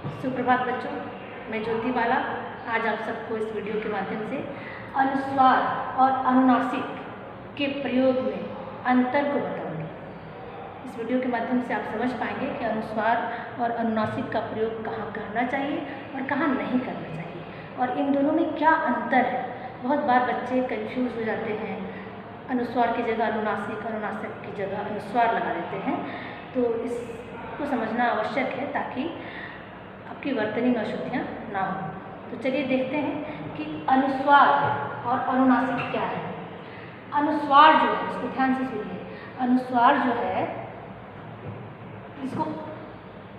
सुप्रभात बच्चों, मैं ज्योति बाला आज आप सबको इस वीडियो के माध्यम से अनुस्वार और अनुनासिक के प्रयोग में अंतर को बताऊंगी। इस वीडियो के माध्यम से आप समझ पाएंगे कि अनुस्वार और अनुनासिक का प्रयोग कहाँ करना चाहिए और कहाँ नहीं करना चाहिए और इन दोनों में क्या अंतर है। बहुत बार बच्चे कंफ्यूज हो जाते हैं, अनुस्वार की जगह अनुनासिक, अनुनासिक की जगह अनुस्वार लगा देते हैं। तो इसको समझना आवश्यक है ताकि आपकी वर्तनी में अशुद्धियाँ ना हो। तो चलिए देखते हैं कि अनुस्वार और अनुनासिक क्या है। अनुस्वार जो है, इसको ध्यान से सुनिए, अनुस्वार जो है इसको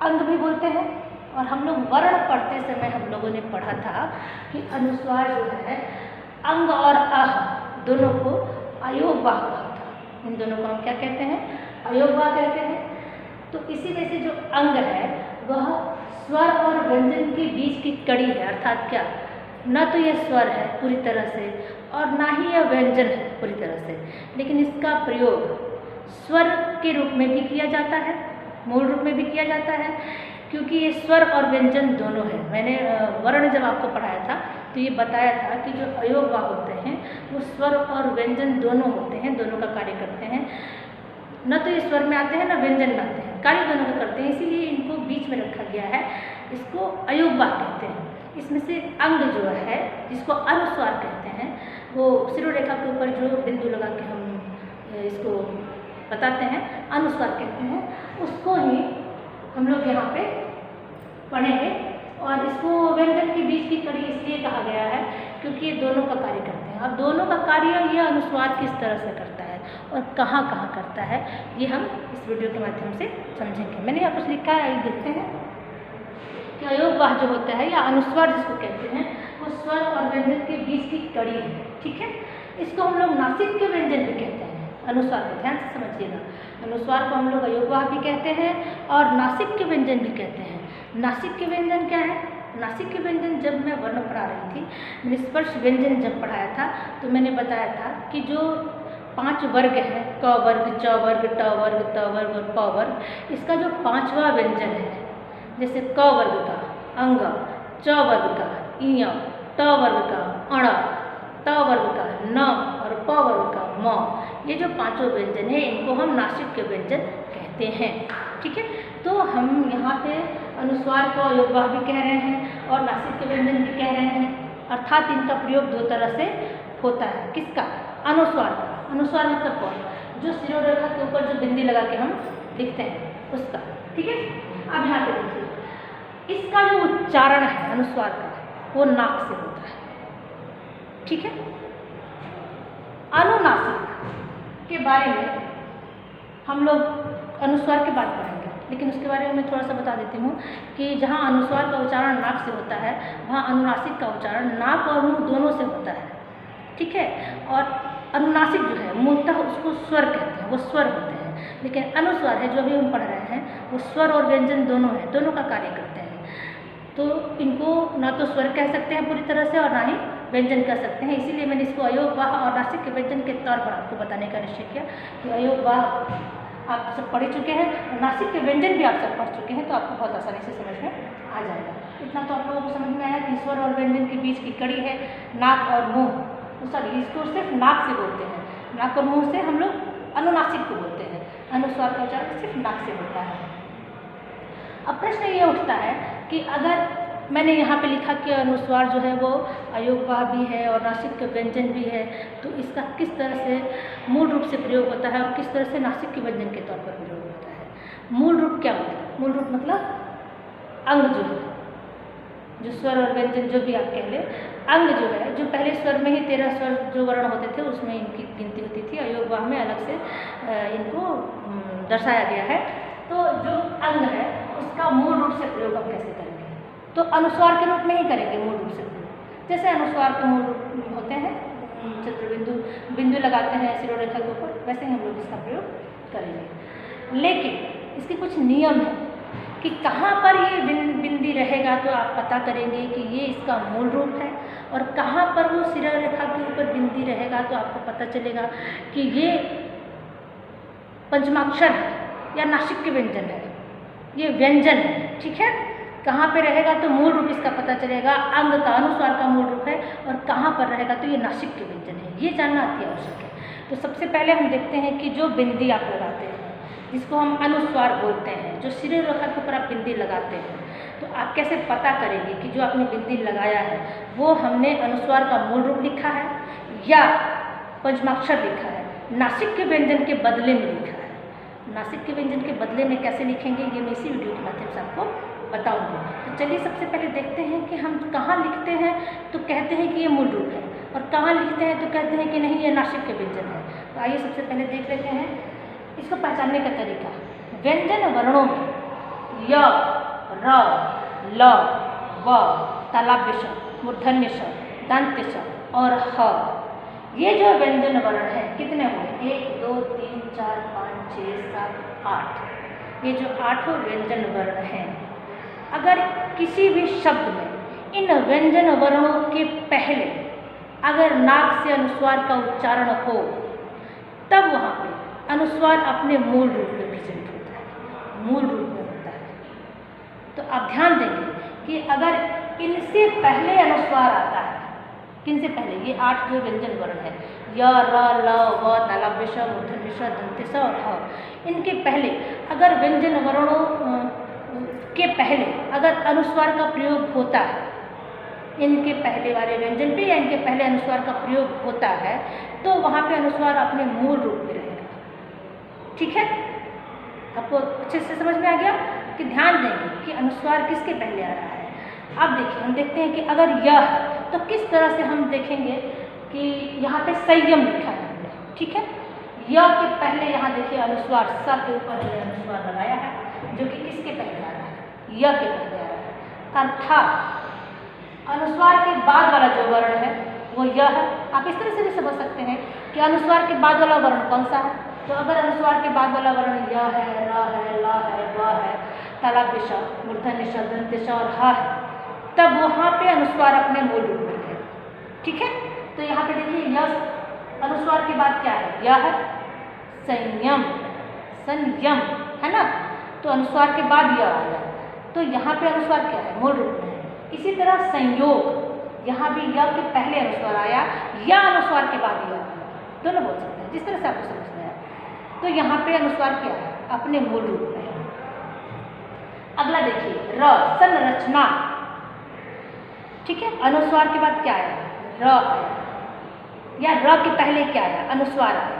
अंग भी बोलते हैं और हम लोग वर्ण पढ़ते समय हम लोगों ने पढ़ा था कि अनुस्वार जो है अंग और अह दोनों को अयोगवाह कहा था। इन दोनों को हम क्या कहते हैं? अयोगवाह कहते हैं। तो इसी में से जो अंग है वह स्वर और व्यंजन के बीच की कड़ी है, अर्थात क्या, न तो यह स्वर है पूरी तरह से और ना ही यह व्यंजन है पूरी तरह से, लेकिन इसका प्रयोग स्वर के रूप में भी किया जाता है, मूल रूप में भी किया जाता है, क्योंकि ये स्वर और व्यंजन दोनों है। मैंने वर्ण जब आपको पढ़ाया था तो ये बताया था कि जो अयोगवाह होते हैं वो स्वर और व्यंजन दोनों होते हैं, दोनों का कार्य करते हैं। न तो ये स्वर में आते हैं न व्यंजन में आते हैं, कार्य दोनों का करते हैं, इसीलिए इनको बीच में रखा गया है। इसको अयोगवाह कहते हैं। इसमें से अंग जो है जिसको अनुस्वार कहते हैं वो शिरोरेखा के ऊपर जो बिंदु लगा के हम इसको बताते हैं अनुस्वार कहते हैं, उसको ही हम लोग यहाँ पे पढ़ेंगे। और इसको व्यंजन के बीच की कड़ी इसलिए कहा गया है क्योंकि ये दोनों का कार्य करते हैं। अब दोनों का कार्य यह अनुस्वार किस तरह से करता है और कहाँ कहाँ करता है ये हम इस वीडियो के माध्यम से समझेंगे। मैंने यहाँ कुछ लिखा है, आइए देखते हैं कि अयोगवाह जो होता है या अनुस्वार जिसको कहते हैं वो स्वर और व्यंजन के बीच की कड़ी है। ठीक है, इसको हम लोग नासिक के व्यंजन भी कहते हैं। अनुस्वार को ध्यान से समझिएगा, अनुस्वार को हम लोग अयोगवाह भी कहते हैं और नासिक के व्यंजन भी कहते हैं। नासिक के व्यंजन क्या है? नासिक के व्यंजन जब मैं वर्ण पढ़ा रही थी, मैंने स्पर्श व्यंजन जब पढ़ाया था तो मैंने बताया था कि जो 5 वर्ग है, क वर्ग, च वर्ग, ट वर्ग, त वर्ग और प वर्ग, इसका जो 5वां व्यंजन है, जैसे क वर्ग का अंग, च वर्ग का इय, ट वर्ग का अण, त वर्ग का न और प वर्ग का म, ये जो 5 व्यंजन है इनको हम नासिक के व्यंजन कहते हैं। ठीक है, तो हम यहाँ पे अनुस्वार को अयोगवाह भी कह रहे हैं और नासिक के व्यंजन भी कह रहे हैं, अर्थात इनका प्रयोग 2 तरह से होता है। किसका? अनुस्वार का। अनुस्वार मतलब कौन? जो शिरोरेखा के ऊपर जो बिंदी लगा के हम लिखते हैं उसका। ठीक है, अब यहाँ पे देखिए, इसका जो उच्चारण है अनुस्वार का वो नाक से होता है। ठीक है, अनुनासिक के बारे में हम लोग अनुस्वार के बाद पढ़ेंगे, लेकिन उसके बारे में मैं थोड़ा सा बता देती हूँ कि जहाँ अनुस्वार का उच्चारण नाक से होता है वहाँ अनुनासिक का उच्चारण नाक और मुंह दोनों से होता है। ठीक है, और अनुनासिक जो है मूलतः उसको स्वर कहते हैं, वो स्वर होते हैं, लेकिन अनुस्वार है जो अभी हम पढ़ रहे हैं वो स्वर और व्यंजन दोनों है, दोनों का कार्य करते हैं। तो इनको ना तो स्वर कह सकते हैं पूरी तरह से और ना ही व्यंजन कह सकते हैं, इसीलिए मैंने इसको अयोगवाह और नासिक के व्यंजन के तौर पर आपको बताने का निश्चय किया कि अयोगवाह आप सब पढ़ चुके हैं और नासिक के व्यंजन भी आप सब पढ़ चुके हैं, तो आपको बहुत आसानी से समझ में आ जाएगा। इतना तो आप लोगों को समझ में आया कि स्वर और व्यंजन के बीच की कड़ी है नाक और मुँह। तो सॉरी, इसको सिर्फ नाक से बोलते हैं, नाक और मुँह से हम लोग अनुनासिक को बोलते हैं। अनुस्वार का उच्चारण सिर्फ नाक से होता है। अब प्रश्न ये उठता है कि अगर मैंने यहाँ पे लिखा कि अनुस्वार जो है वो अयोगवाह भी है और नासिक के व्यंजन भी है, तो इसका किस तरह से मूल रूप से प्रयोग होता है और किस तरह से नासिक के व्यंजन के तौर पर प्रयोग होता है। मूल रूप क्या मतलब? मूल रूप मतलब अंग जो है, जो स्वर और व्यंजन जो भी आप कह लें, अंग जो है, जो पहले स्वर में ही 13 स्वर जो वर्ण होते थे उसमें इनकी गिनती होती थी, अयोगवाह में अलग से इनको दर्शाया गया है। तो जो अंग है उसका मूल रूप से प्रयोग हम कैसे करेंगे? तो अनुस्वार के रूप में ही करेंगे मूल रूप से प्रयोग। जैसे अनुस्वार के मूल रूप होते हैं, चित्रबिंदु, बिंदु लगाते हैं शिरोरेखा के ऊपर, वैसे ही हम लोग इसका प्रयोग करेंगे। लेकिन इसके कुछ नियम हैं कि कहाँ पर ये बिंदी रहेगा तो आप पता करेंगे कि ये इसका मूल रूप है, और कहाँ पर वो शिरोरेखा के ऊपर बिंदी रहेगा तो आपको पता चलेगा कि ये पंचमाक्षर है या नासिक के व्यंजन है, ये व्यंजन है। ठीक है, कहाँ पे रहेगा तो मूल रूप इसका पता चलेगा, अंग का अनुस्वार का मूल रूप है, और कहाँ पर रहेगा तो ये नासिक के व्यंजन है, ये जानना अति आवश्यक है। तो सबसे पहले हम देखते हैं कि जो बिंदी आप लगाते हैं जिसको हम अनुस्वार बोलते हैं, जो सिर रेखा के ऊपर आप बिंदी लगाते हैं, तो आप कैसे पता करेंगे कि जो आपने बिंदी लगाया है वो हमने अनुस्वार का मूल रूप लिखा है या पंचमाक्षर लिखा है, नासिक के व्यंजन के बदले में लिखा है। नासिक के व्यंजन के बदले में कैसे लिखेंगे ये मैं इसी वीडियो के माध्यम से आपको बताऊंगी। तो चलिए सबसे पहले देखते हैं कि हम कहाँ लिखते हैं तो कहते हैं कि ये मूल रूप है, और कहाँ लिखते हैं तो कहते हैं कि नहीं ये नासिक के व्यंजन है। तो आइए सबसे पहले देख लेते हैं इसको पहचानने का तरीका। व्यंजन वर्णों में य, र, ल, व, तालव्य श, मूर्धन्य श, दंत्य श और ह, ये जो व्यंजन वर्ण है कितने हुए, 1 2 3 4 5 6 7 8, ये जो 8 व्यंजन वर्ण हैं, अगर किसी भी शब्द में इन व्यंजन वर्णों के पहले अगर नाक से अनुस्वार का उच्चारण हो तब वहाँ पे अनुस्वार अपने मूल रूप में प्रेजेंट होता है, मूल रूप में होता है। तो आप ध्यान देंगे कि अगर इनसे पहले अनुस्वार आता है, किनसे पहले, ये 8 जो व्यंजन वर्ण है य, र, ल, व, तालव्य श, मूर्धन्य श, दंत्य श और ह, इनके पहले अगर व्यंजन वर्णों के पहले अगर अनुस्वार का प्रयोग होता है, इनके पहले वाले व्यंजन पे या इनके पहले अनुस्वार का प्रयोग होता है तो वहाँ पे अनुस्वार अपने मूल रूप में रहेगा। ठीक है, आपको अच्छे से समझ में आ गया कि ध्यान देंगे कि अनुस्वार किसके पहले आ रहा है। अब देखिए हम देखते हैं कि अगर यह है तो किस तरह से हम देखेंगे कि यहाँ पे संयम लिखा है हमने, ठीक है। य के पहले यहाँ देखिए अनुस्वार स के ऊपर अनुस्वार लगाया है जो कि किसके पहले आ रहा है, य के पहले आ रहा है, अर्थात अनुस्वार के बाद वाला जो वर्ण है वो यह है। आप इस तरह से भी समझ सकते हैं कि अनुस्वार के बाद वाला वर्ण कौन सा है, तो अगर अनुस्वार के बाद वाला वर्ण य है, र है, ल है, व है, तालव्य श, मूर्धन्य श, दंत्य श और ह है, तब वहाँ पे अनुस्वार अपने मूल रूप में है। ठीक है, तो यहाँ पे देखिए यह अनुस्वार के बाद क्या है, यह है संयम, संयम है ना, तो अनुस्वार के बाद यह आया, तो यहाँ पे अनुस्वार क्या है, मूल रूप में है। इसी तरह संयोग, यहाँ भी य के पहले अनुस्वार आया या अनुस्वार के बाद यह आया, दोनों बोल सकते हैं जिस तरह से आपको समझ में आया। तो यहाँ पे अनुस्वार क्या है, अपने मूल रूप में है। अगला देखिए र, संरचना, ठीक है, अनुस्वार के बाद क्या आया, र आया, या र के पहले क्या आया, अनुस्वार आया।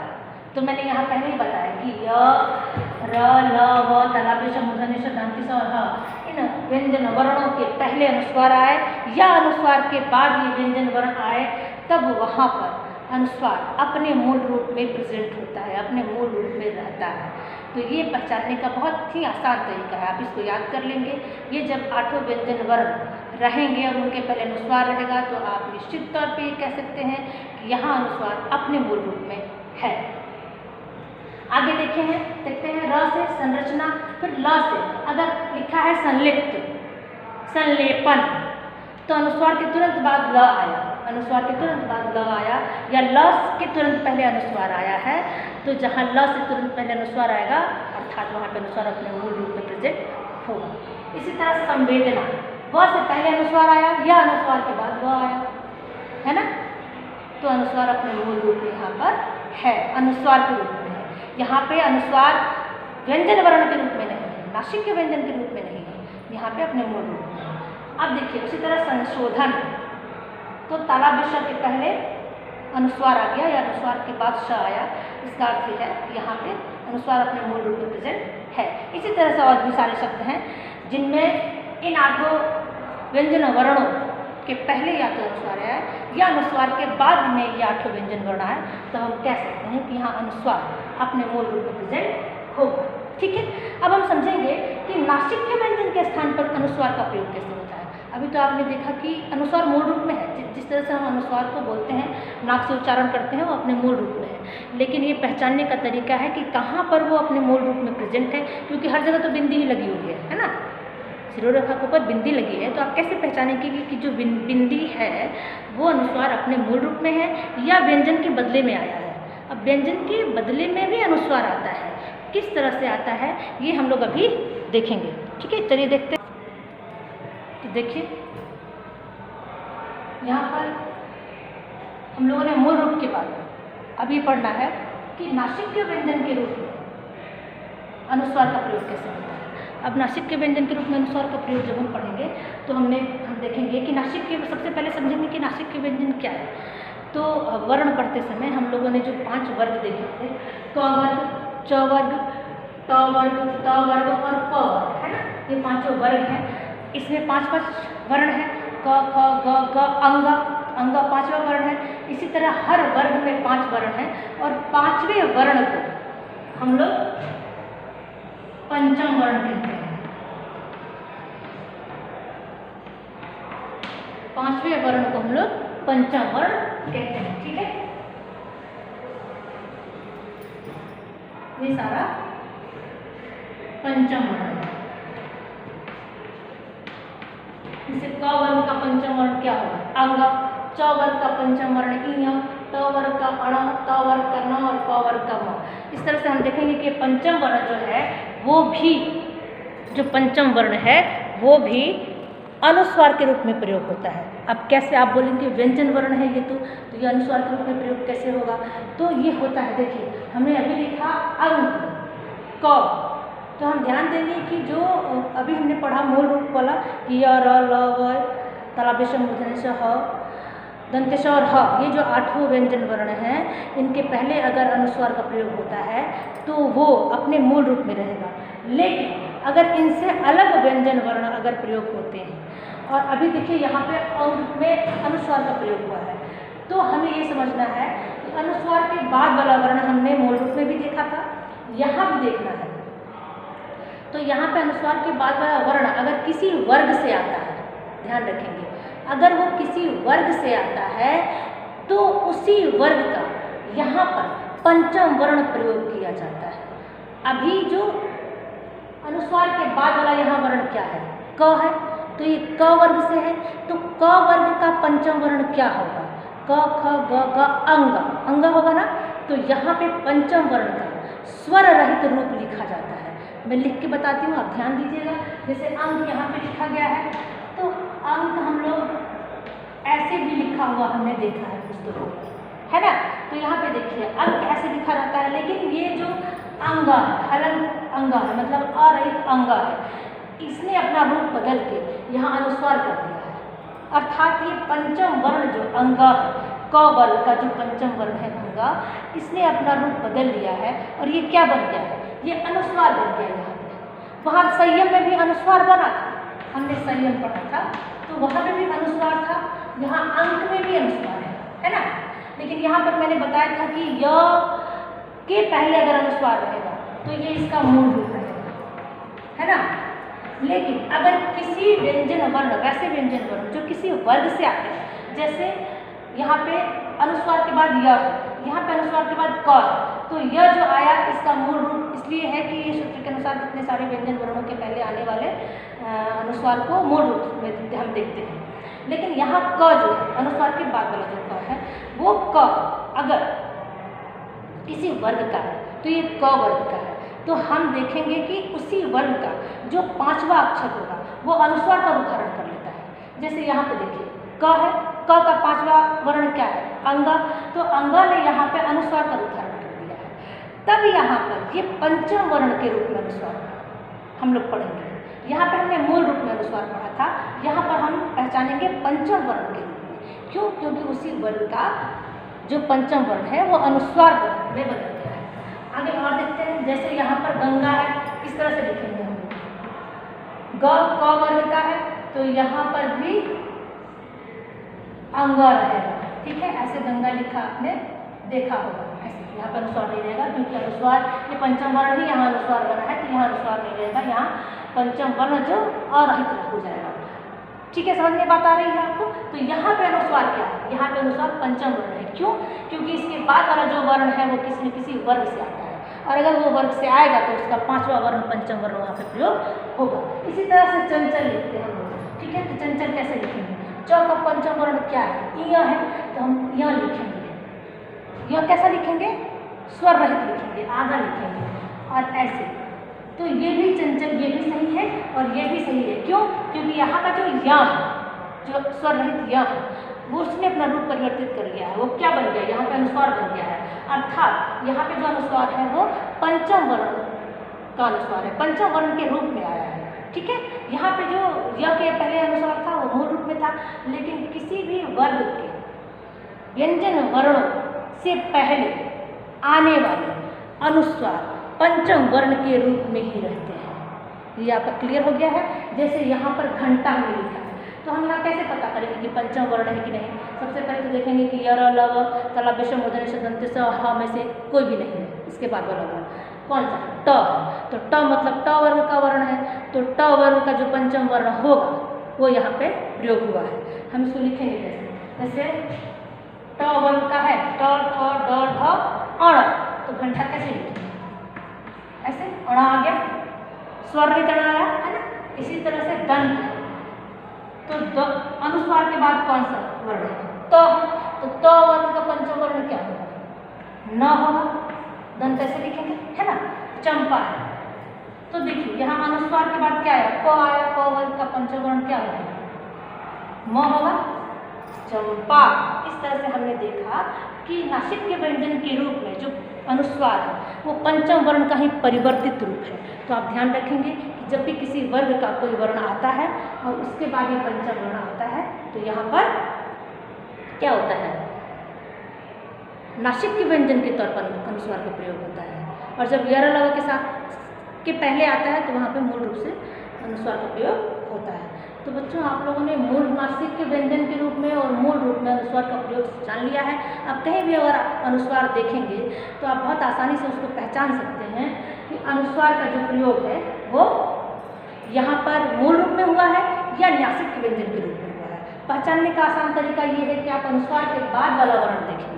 तो मैंने यहाँ पहले ही बताया कि य, र, ल, व, तालव्य श, मूर्धन्य श, दंत्य श और ह, इन व्यंजन वर्णों के पहले अनुस्वार आए या अनुस्वार के बाद ये व्यंजन वर्ण आए, तब वहाँ पर अनुस्वार अपने मूल रूप में प्रेजेंट होता है, अपने मूल रूप में रहता है। तो ये पहचानने का बहुत ही आसान तरीका है, आप इसको याद कर लेंगे। ये जब 8 व्यंजन वर्ण रहेंगे और उनके पहले अनुस्वार रहेगा तो आप निश्चित तौर पे ये कह सकते हैं कि यहाँ अनुस्वार अपने मूल रूप में है। आगे देखते हैं र से संरचना, फिर ल से अगर लिखा है संलिप्त, संलेपन, तो अनुस्वार के तुरंत बाद ल आया, अनुस्वार के तुरंत बाद ल आया या ल के तुरंत पहले अनुस्वार आया है, तो जहाँ ल से तुरंत पहले अनुस्वार आएगा अर्थात वहाँ पे अनुस्वार अपने मूल रूप में प्रेजेंट होगा। इसी तरह संवेदना, व से पहले अनुस्वार आया या अनुस्वार के बाद व आया, है ना, तो अनुस्वार अपने मूल रूप में यहाँ पर है, अनुस्वार के रूप में है। यहाँ पे अनुस्वार व्यंजन वर्ण के रूप में नहीं है, नासिक के व्यंजन के रूप में नहीं है, यहाँ पे अपने मूल रूप में है। अब देखिए उसी तरह संशोधन, तो तालव्य श के पहले अनुस्वार आ गया या अनुस्वार के बाद श आया, इसका अर्थ ये है कि यहाँ पे अनुस्वार अपने मूल रूप में प्रेजेंट है। इसी तरह से और भी सारे शब्द हैं जिनमें इन 8 व्यंजन वर्णों के पहले या तो अनुस्वार आया या अनुस्वार के बाद में ये 8 व्यंजन वर्ण आए, तो हम कह सकते हैं कि यहाँ अनुस्वार अपने मूल रूप में प्रेजेंट होगा। ठीक है, अब हम समझेंगे कि नासिक के व्यंजन के स्थान पर अनुस्वार का प्रयोग कैसे होता है। अभी तो आपने देखा कि अनुस्वार मूल रूप में है, जिस तरह से हम अनुस्वार को बोलते हैं, नाक से उच्चारण करते हैं, वो अपने मूल रूप में है। लेकिन ये पहचानने का तरीका है कि कहाँ पर वो अपने मूल रूप में प्रेजेंट है, क्योंकि हर जगह तो बिंदी ही लगी हुई है ना, शिरोरेखा के ऊपर बिंदी लगी है, तो आप कैसे पहचानेंगे कि जो बिंदी है वो अनुस्वार अपने मूल रूप में है या व्यंजन के बदले में आया है। अब व्यंजन के बदले में भी अनुस्वार आता है, किस तरह से आता है ये हम लोग अभी देखेंगे। ठीक है, चलिए देखते हैं। देखिए यहाँ पर हम लोगों ने मूल रूप के बाद अभी पढ़ना है कि नासिक्य व्यंजन के रूप में अनुस्वार का प्रयोग कैसे होता है। अब नासिक्य व्यंजन के रूप में अनुस्वार का प्रयोग जब हम पढ़ेंगे तो हम देखेंगे कि नासिक्य, सबसे पहले समझेंगे कि नासिक्य व्यंजन क्या है। तो वर्ण पढ़ते समय हम लोगों ने जो 5 वर्ग देखे थे, क वर्ग, च वर्ग, ट वर्ग, त वर्ग और प वर्ग, है ना। ये 5 वर्ग हैं। इसमें 5 वर्ण हैं, क ख ग घ अंग, अंग 5वां वर्ण है। इसी तरह हर वर्ग में 5 वर्ण हैं और 5वें वर्ण को हम लोग पंचम वर्ण कहते हैं। 5वें वर्ण को हम लोग पंचम वर्ण कहते हैं, ठीक है। ये सारा पंचम वर्ण है। जैसे क वर्ग का पंचम वर्ण क्या होगा? अंग, च वर्ग का पंचम वर्ण इय, ट वर्ग का अण, त वर्ग का न और प वर्ग का म। इस तरह से हम देखेंगे कि पंचम वर्ण जो है वो भी, जो पंचम वर्ण है वो भी अनुस्वार के रूप में प्रयोग होता है। अब कैसे आप बोलेंगे व्यंजन वर्ण है ये, तो ये अनुस्वार के रूप में प्रयोग कैसे होगा? तो ये होता है, देखिए हमने अभी लिखा अंक, क, तो हम ध्यान देंगे कि जो अभी हमने पढ़ा मूल रूप वाला कि य, र, ल, व, तालव्य मूर्धन्य ष, ह, दंतेश और ह, ये जो 8 व्यंजन वर्ण हैं, इनके पहले अगर अनुस्वार का प्रयोग होता है तो वो अपने मूल रूप में रहेगा। लेकिन अगर इनसे अलग व्यंजन वर्ण अगर प्रयोग होते हैं, और अभी देखिए यहाँ पे अंक में अनुस्वार का प्रयोग हुआ है, तो हमें ये समझना है कि अनुस्वार के बाद वाला वर्ण हमने मूल रूप में भी देखा था, यहाँ भी देखना है। तो यहाँ पे अनुस्वार के बाद वाला वर्ण अगर किसी वर्ग से आता है, ध्यान रखेंगे, अगर वो किसी वर्ग से आता है तो उसी वर्ग का यहाँ पर पंचम वर्ण प्रयोग किया जाता है। अभी जो अनुस्वार के बाद वाला यहाँ वर्ण क्या है? क है, तो ये क वर्ग से है, तो क वर्ग का पंचम वर्ण क्या होगा? क ख ग घ अंग, अंग होगा ना। तो यहाँ पे पंचम वर्ण का स्वर रहित रूप लिखा जाता है। मैं लिख के बताती हूँ, आप ध्यान दीजिएगा। जैसे अंक यहाँ पे लिखा गया है, तो अंक हम लोग ऐसे भी लिखा हुआ हमने देखा है पुस्तकों में, है ना। तो यहाँ पे देखिए अंक ऐसे लिखा रहता है, लेकिन ये जो अंगा है, हलंत अंगा है, मतलब अरहित अंगा है, इसने अपना रूप बदल के यहाँ अनुस्वार कर दिया है। अर्थात ये पंचम वर्ण जो अंगा है, क वर्ग का जो पंचम वर्ण है अंगा, इसने अपना रूप बदल लिया है और ये क्या बन गया है? ये अनुस्वार बन गया यहाँ पे। वहाँ संयम में भी अनुस्वार बना था, हमने संयम पढ़ा था, तो वहाँ पे भी अनुस्वार था, यहाँ अंक में भी अनुस्वार है ना। लेकिन यहाँ पर मैंने बताया था कि य के पहले अगर अनुस्वार रहेगा तो ये इसका मूल रूप रहेगा, है ना। लेकिन अगर किसी व्यंजन वर्ण, वैसे व्यंजन वर्ण जो किसी वर्ग से आते हैं, जैसे यहाँ पे अनुस्वार के बाद य है, यहाँ पे अनुस्वार के बाद क है, तो यह जो आया इसका मूल रूप इसलिए है कि ये सूत्र के अनुसार इतने सारे व्यंजन वर्णों के पहले आने वाले अनुस्वार को मूल रूप में हम देखते हैं। लेकिन यहाँ क जो है, अनुस्वार के बाद वाला जो क है, वो क अगर किसी वर्ग का है तो ये क वर्ग का है, तो हम देखेंगे कि उसी वर्ग का जो 5वां अक्षर होगा वो अनुस्वार का उदाहरण कर लेता है। जैसे यहाँ पे देखिए क है, क का 5वां वर्ण क्या है? अंगा, तो अंगा ने यहाँ पे अनुस्वार का उदाहरण कर दिया है। तब यहाँ पर ये पंचम वर्ण के रूप में अनुस्वार हम लोग पढ़ेंगे। यहाँ पे हमने मूल रूप में अनुस्वार पढ़ा था, यहाँ पर हम पहचानेंगे पंचम वर्ण के रूप में। क्यों? क्योंकि उसी वर्ग का जो पंचम वर्ण है वो अनुस्वार वर्ण में बदल गया है। आगे और देखते हैं, जैसे यहाँ पर गंगा है, इस तरह से लिखेंगे हम। ग क वर्ग का है तो यहाँ पर भी अंगा रहेगा, ठीक है। ऐसे गंगा लिखा आपने देखा होगा, ऐसे यहाँ पर अनुस्वार नहीं रहेगा क्योंकि अनुस्वार ये पंचम वर्ण ही यहाँ अनुस्वार बना है, तो यहाँ अनुस्वार नहीं रहेगा, यहाँ पंचम वर्ण जो अरहित हो जाएगा। ठीक है, समझ में बात आ रही है आपको? तो यहाँ पे अनुस्वार क्या है? यहाँ पे अनुस्वार पंचम वर्ण है। क्यों? क्योंकि इसके बाद वाला जो वर्ण है वो किसी न किसी वर्ग से आता है, और अगर वो वर्ग से आएगा तो उसका 5वां वर्ण पंचम वर्ण वहाँ पे प्रयोग होगा। इसी तरह से चंचल लिखते हैं हम लोग, ठीक है। तो चंचल कैसे लिखेंगे? च का पंचम वर्ण क्या है? इ है, तो हम यहाँ लिखेंगे। यह कैसा लिखेंगे? स्वर रहित लिखेंगे, आधा लिखेंगे। और ऐसे तो ये भी चंचल, ये भी सही है और ये भी सही है। क्यों? क्योंकि यहाँ का जो या है, जो स्वर रहित या है, वो उसने अपना रूप परिवर्तित कर लिया है। वो क्या बन गया? यहाँ पे अनुस्वार बन गया है। अर्थात यहाँ पे जो अनुस्वार है वो पंचम वर्ण का अनुस्वार है, पंचम वर्ण के रूप में आया है। ठीक है, यहाँ पे जो य के पहले अनुस्वार था वो मूल रूप में था, लेकिन किसी भी वर्ग के व्यंजन वर्णों से पहले आने वाले अनुस्वार पंचम वर्ण के रूप में ही रहते हैं। ये आपका क्लियर हो गया है। जैसे यहाँ पर घंटा में लिखा है, तो हम यहाँ कैसे पता करेंगे कि पंचम वर्ण है कि नहीं? सबसे पहले तो देखेंगे कि यर लव तला विषम मूर्धन्य ष दंत्य स ह में से कोई भी नहीं है। इसके बाद वाला वर्ण कौन सा? ट है। तो ट मतलब ट वर्ग का वर्ण है, तो ट वर्ग का जो पंचम वर्ण होगा वो यहाँ पे प्रयोग हुआ है। हम इसको लिखेंगे जैसे ट वर्ग का है, ट ठ ड ढ अण, तो घंटा कैसे लिखेंगे? ऐसे अणा आ गया, स्वर रहित अणा आया है ना। इसी तरह से दंत है, तो अनुस्वार के बाद कौन सा वर्ण है? त, तो त वर्ण का पंचम वर्ण क्या होगा? न होगा। दंत कैसे लिखेंगे, है ना। चंपा है, तो देखिए यहाँ अनुस्वार के बाद क्या आया? प आया, प वर्ग का पंचम वर्ण क्या होगा? म होगा, चंपा। इस तरह से हमने देखा कि नासिक के व्यंजन के रूप में जो अनुस्वार है वो पंचम वर्ण का ही परिवर्तित रूप है। तो आप ध्यान रखेंगे कि जब भी किसी वर्ग का कोई वर्ण आता है और उसके बाद ये पंचम वर्ण आता है, तो यहाँ पर क्या होता है? नासिक के व्यंजन के तौर पर अनुस्वार का प्रयोग होता है। और जब यर लव के साथ के पहले आता है तो वहाँ पे मूल रूप से अनुस्वार का प्रयोग होता है। तो बच्चों, आप लोगों ने मूल नासिक के व्यंजन के रूप में और मूल रूप में अनुस्वार का प्रयोग जान लिया है। अब कहीं भी अगर अनुस्वार देखेंगे तो आप बहुत आसानी से उसको पहचान सकते हैं कि अनुस्वार का जो प्रयोग है वो यहाँ पर मूल रूप में हुआ है या नासिक के व्यंजन के रूप में हुआ है। पहचानने का आसान तरीका ये है कि आप अनुस्वार के बाद वाला वर्ण देखेंगे।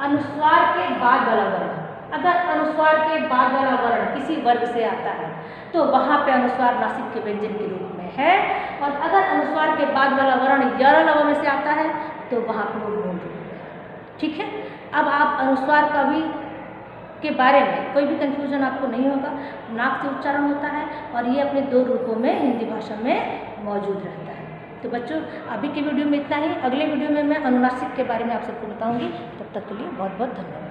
अनुस्वार के बाद वाला वर्ण, अगर अनुस्वार के बाद वाला वर्ण किसी वर्ग से आता है तो वहाँ पे अनुस्वार नासिक के व्यंजन के रूप में है, और अगर अनुस्वार के बाद वाला वर्ण यर लव में से आता है तो वहाँ पे वो मूल रूप में है। ठीक है, अब आप अनुस्वार का भी के बारे में कोई भी कंफ्यूजन आपको नहीं होगा। नाक से उच्चारण होता है और ये अपने दो रूपों में हिंदी भाषा में मौजूद रहता है। तो बच्चों, अभी के वीडियो में इतना ही। अगले वीडियो में मैं अनुनासिक के बारे में आप सबको बताऊंगी। तब तक के लिए बहुत बहुत धन्यवाद।